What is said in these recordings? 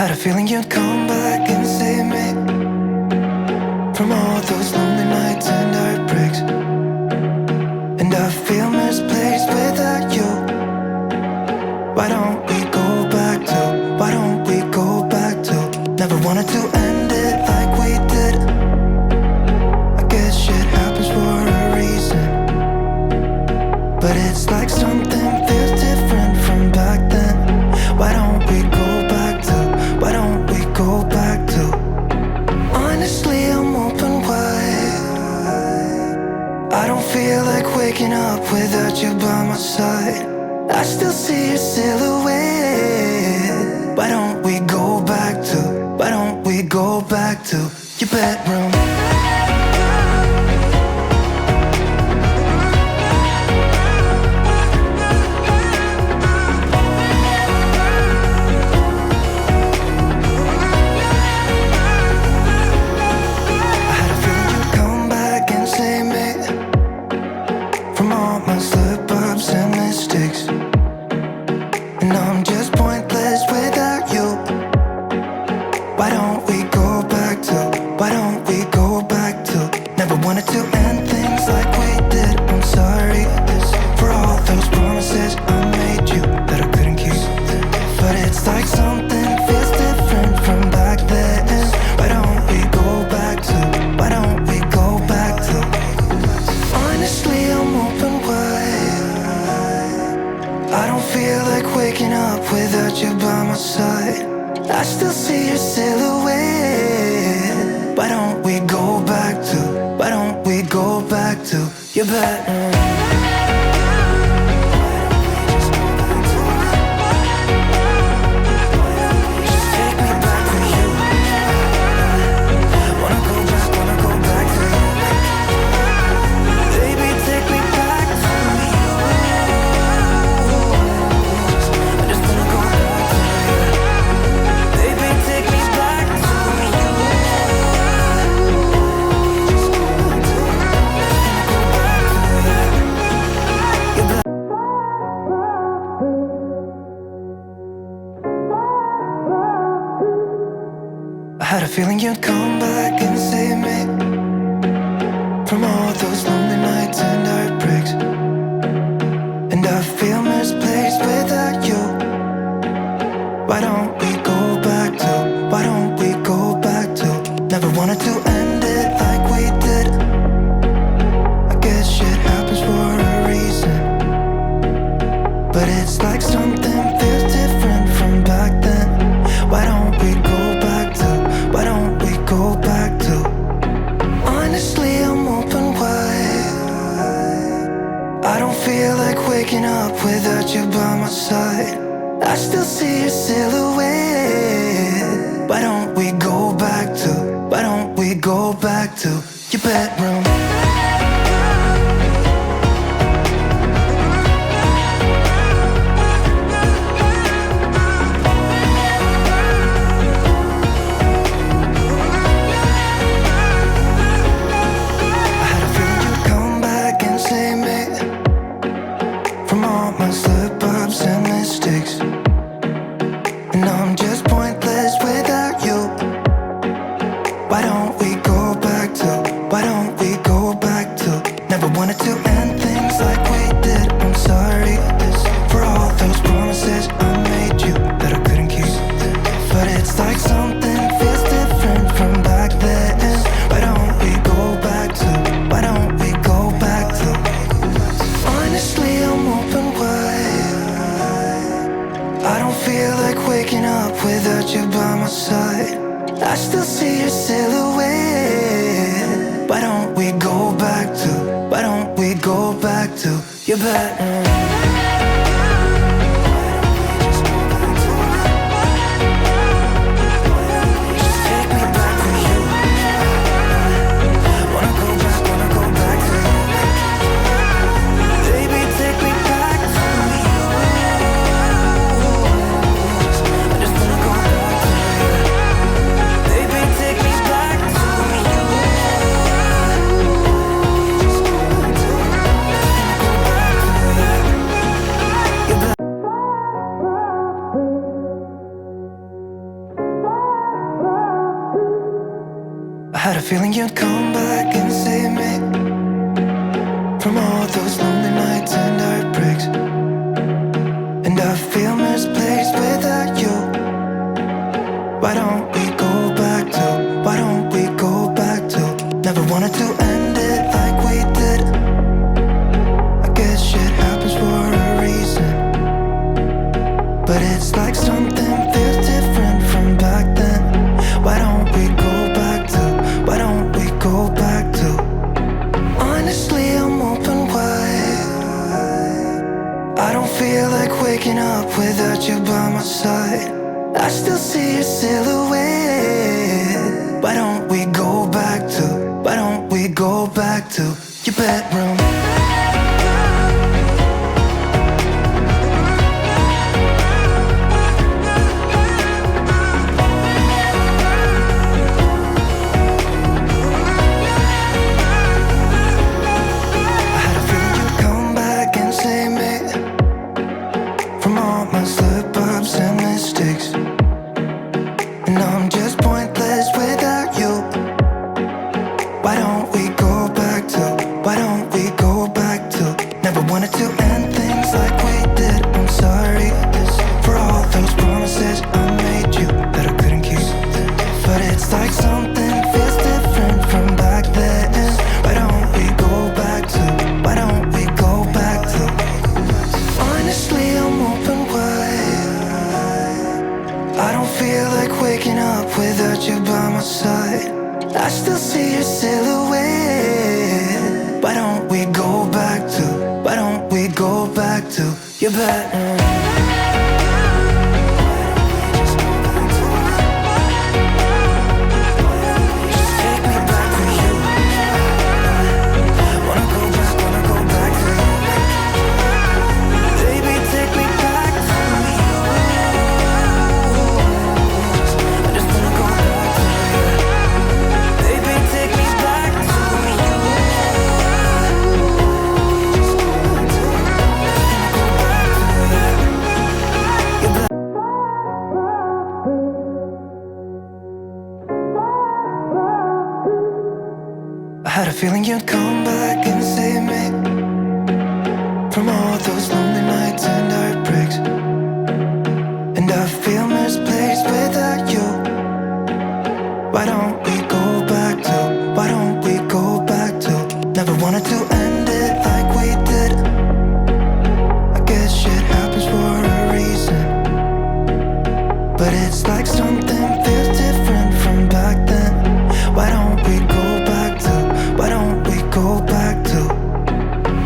had a feeling you'd come back and save me from all those lonely nights and heartbreaks. And I feel misplaced without you. Why don't we go back to, why don't we go back to, never wanted to end it like we did. I guess shit happens for a reason, but it's like something feels different from back then. Why don't we go back to, why don't we go back to? Honestly, I'm open wide. I don't feel like waking up without you by my side. I still see your silhouette. Why don't we go back to, why don't we go back to your bedroom? I still see your silhouette. Why don't we go back to, why don't we go back to your bedroom? I had a feeling you'd come back and save me from all those lonely nights and heartbreaks. And I feel misplaced without you. Why don't we go back to, why don't we go back to, never wanted to end it like we did. I guess shit happens for a reason, but it's like something feels different from back then. Why don't we go back to, why don't we go back to? Honestly, I'm open wide. I don't feel like waking up without you by my side. I still see your silhouette. Why don't we go back to, why don't we go back to your bedroom? I still see your silhouette. Why don't we go back to, why don't we go back to your bedroom? feeling you'd come back and save me from all those lonely nights and heartbreaks. And I feel misplaced without you. Why don't we go back to, why don't we go back to? Never wanted to end it like we did. I guess shit happens for a reason, but it's like something feels different from back then. Why don't we go back to, why don't we go back to? Honestly, I'm open wide. I don't feel like waking up without you by my side. I still see your silhouette. Why don't we go back to, why don't we go back to your bedroom? I had a feeling you'd come back and save me from all my slip-ups and mistakes. And I'm just pointless without you. Why don't we go back to, why don't we go back to? Never wanted to end things like we did. I'm sorry for all those promises I made you that I couldn't keep. But it's like something feels different from back then. Why don't we go back to, why don't we go back to? Honestly, I'm open wide. I don't feel like waking up without you by my side. I still see your silhouette. Why don't we go back to, why don't we go back to your bedroom? Just take me back to you. Wanna go back to you. Baby, take me back to you. I just wanna go back to you. Baby, take me back to you. I had a feeling you'd come back and save me from all those lonely nights and heartbreaks. And I feel misplaced without you. Why don't we go back to, why don't we go back to? Never wanted to end it like we did. I guess shit happens for a reason, but it's like something feels different from back then. Why don't we go back to, why don't we go back to?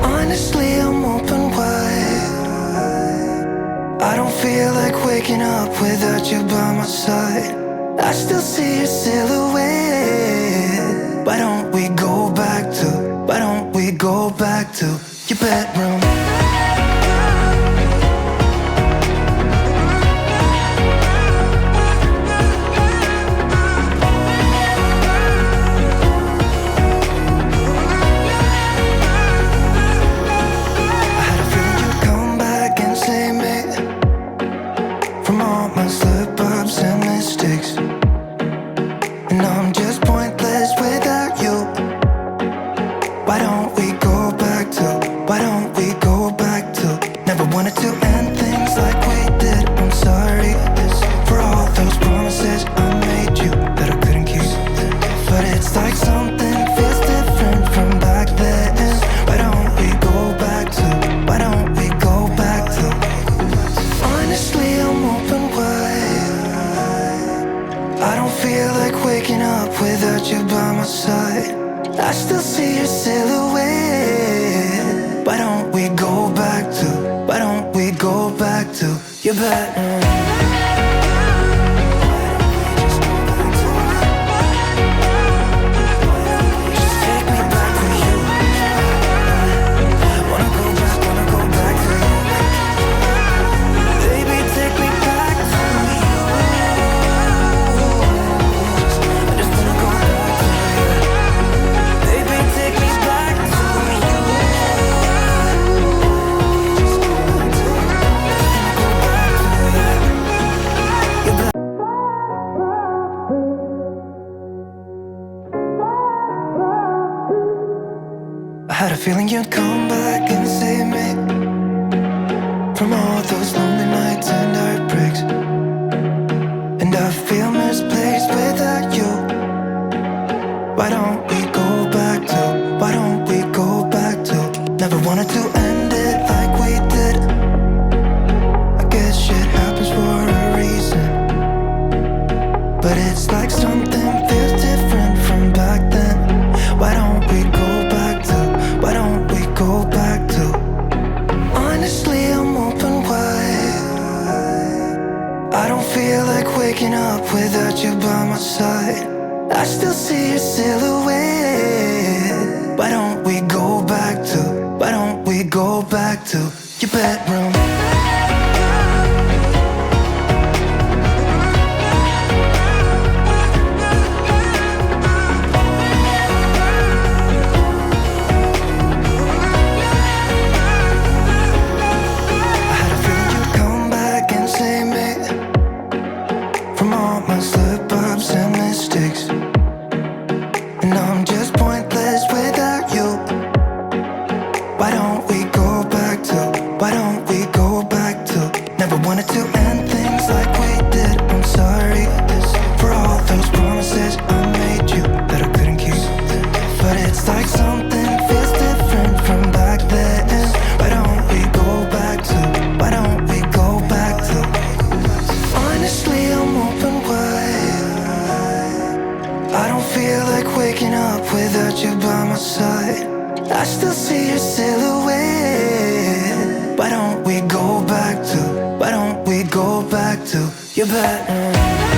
Honestly, I'm open wide. I don't feel like waking up without you by my side. I still see your silhouette. Why don't we go back to, why don't we go back to your bedroom? I had a feeling you'd come back and save me from all my slip-ups and mistakes. And I'm just pointless without you. Why don't we go back to, why don't we go back to? Never wanted to end things like we did. I'm sorry for all those promises I made you that I couldn't keep. But it's like something feels different from back then. Why don't we go back to, why don't we go back to? Honestly, I'm open wide. I don't feel like waking up without you by my side. I still see your silhouette. Why don't we go back to, why don't we go back to your bedroom? Just take me back to you. Wanna go back to you. Baby, take me back to you. I just wanna go back to you. Baby, take me back to you. Just go back to you. come back and save me from all those lonely nights and heartbreaks. And I feel misplaced without you. Why don't we go back to, why don't we go back to? Never wanted to end it like we did. I guess shit happens for a reason, but it's like something feels different from back then. Why don't we go back to, why don't we go back to? Honestly, I'm open wide. I don't feel like waking up without you by my side. I still see your silhouette. Why don't we go back to, why don't we go back to your bedroom? I had a feeling you'd come back and save me from all my slip-ups and mistakes. And I'm just pointless without you. Why don't we go back to, why don't we go back to? Never wanted to end things like we did. I'm sorry for all those promises I made you that I couldn't keep. But it's like something feels different from back then. Why don't we go back to, why don't we go back to? Honestly, I'm open wide. I don't feel like waking up without you by my side. I still see your silhouette. Why don't we go back to, why don't we go back to your bedroom?